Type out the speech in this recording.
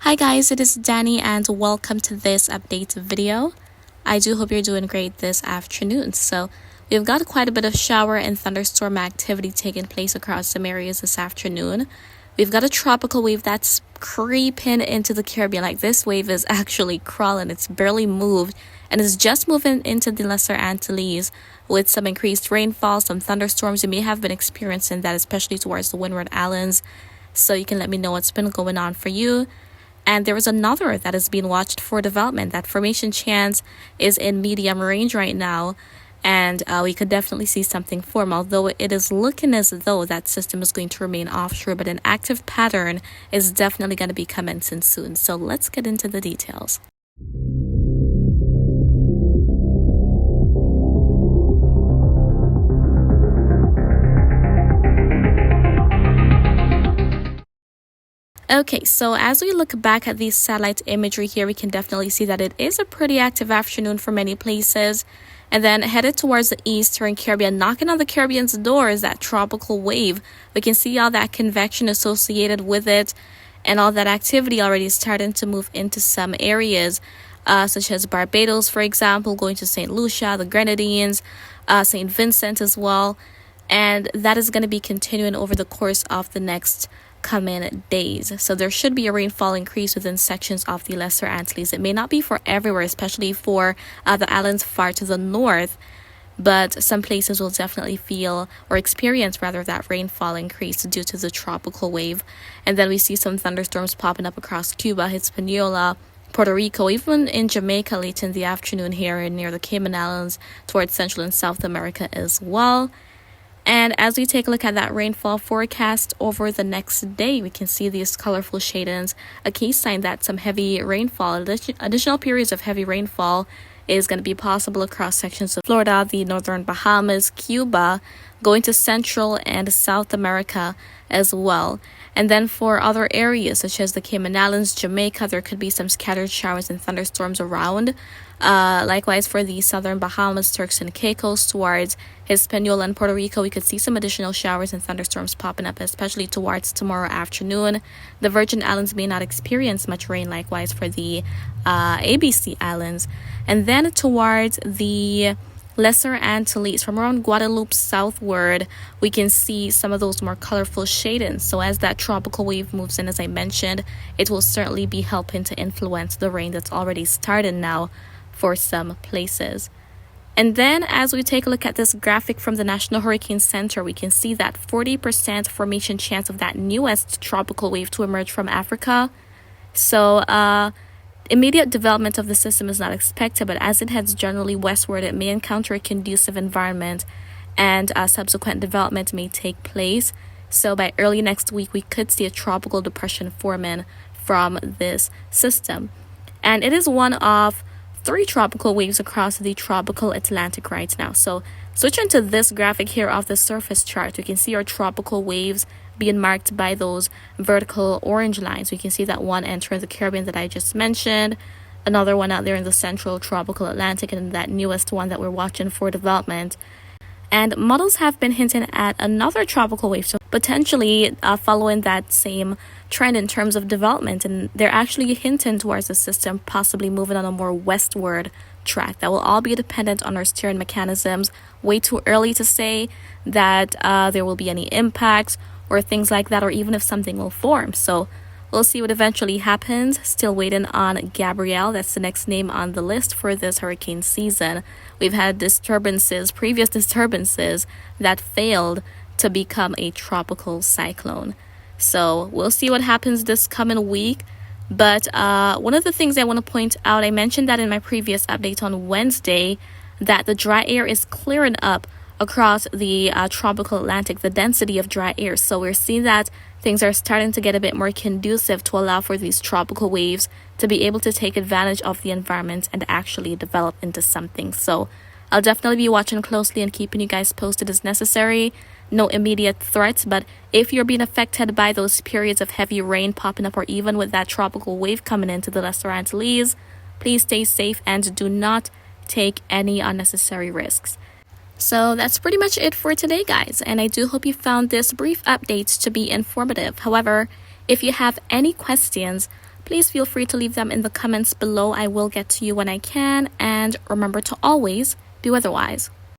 Hi guys, it is Dani and welcome to this update video. I do hope you're doing great this afternoon. So we've got quite a bit of shower and thunderstorm activity taking place across some areas this afternoon. We've got a tropical wave that's creeping into the Caribbean. Like, this wave is actually crawling. It's barely moved and is just moving into the Lesser Antilles with some increased rainfall, some thunderstorms. You may have been experiencing that, especially towards the Windward Islands. So you can let me know what's been going on for you. And there is another that is being watched for development. That formation chance is in medium range right now, and we could definitely see something form, although it is looking as though that system is going to remain offshore, but an active pattern is definitely going to be commencing soon. So let's get into the details. Okay, so as we look back at the satellite imagery here, we can definitely see that it is a pretty active afternoon for many places. And then headed towards the eastern Caribbean, knocking on the Caribbean's door is that tropical wave. We can see all that convection associated with it, and all that activity already starting to move into some areas, such as Barbados, for example, going to St. Lucia, the Grenadines, St. Vincent as well. And that is going to be continuing over the course of the next coming days. So there should be a rainfall increase within sections of the Lesser Antilles. It may not be for everywhere, especially for the islands far to the north, but some places will definitely feel or experience rather that rainfall increase due to the tropical wave. And then we see some thunderstorms popping up across Cuba, Hispaniola, Puerto Rico, even in Jamaica late in the afternoon here and near the Cayman Islands towards Central and South America as well. And as we take a look at that rainfall forecast over the next day, we can see these colorful shadings, a key sign that some heavy rainfall, additional periods of heavy rainfall is going to be possible across sections of Florida, the northern Bahamas, Cuba, going to Central and South America as well. And then for other areas such as the Cayman Islands, Jamaica, there could be some scattered showers and thunderstorms around. Likewise, for the southern Bahamas, Turks and Caicos, towards Hispaniola and Puerto Rico, we could see some additional showers and thunderstorms popping up, especially towards tomorrow afternoon. The Virgin Islands may not experience much rain, likewise for the ABC Islands. And then towards the Lesser Antilles, from around Guadeloupe southward, we can see some of those more colorful shadings. So as that tropical wave moves in, as I mentioned, it will certainly be helping to influence the rain that's already started now for some places. And then as we take a look at this graphic from the National Hurricane Center, we can see that 40% formation chance of that newest tropical wave to emerge from Africa. So immediate development of the system is not expected, but as it heads generally westward, it may encounter a conducive environment, and subsequent development may take place. So by early next week, we could see a tropical depression forming from this system. And it is one of 3 tropical waves across the tropical Atlantic right now. So switching to this graphic here of the surface chart, we can see our tropical waves being marked by those vertical orange lines. We can see that one entering the Caribbean that I just mentioned, another one out there in the central tropical Atlantic, and that newest one that we're watching for development. And models have been hinting at another tropical wave, so potentially following that same trend in terms of development, and they're actually hinting towards the system possibly moving on a more westward track. That will all be dependent on our steering mechanisms. Way too early to say that there will be any impacts or things like that, or even if something will form. So we'll see what eventually happens. Still waiting on Gabrielle. That's the next name on the list for this hurricane season. We've had previous disturbances that failed to become a tropical cyclone. So we'll see what happens this coming week. But one of the things I want to point out, I mentioned that in my previous update on Wednesday, that the dry air is clearing up across the tropical Atlantic, the density of dry air. So we're seeing that things are starting to get a bit more conducive to allow for these tropical waves to be able to take advantage of the environment and actually develop into something. So I'll definitely be watching closely and keeping you guys posted as necessary. No immediate threats, but if you're being affected by those periods of heavy rain popping up, or even with that tropical wave coming into the Lesser Antilles, please stay safe and do not take any unnecessary risks. So that's pretty much it for today, guys, and I do hope you found this brief update to be informative. However, if you have any questions, please feel free to leave them in the comments below. I will get to you when I can, and remember to always be weatherwise.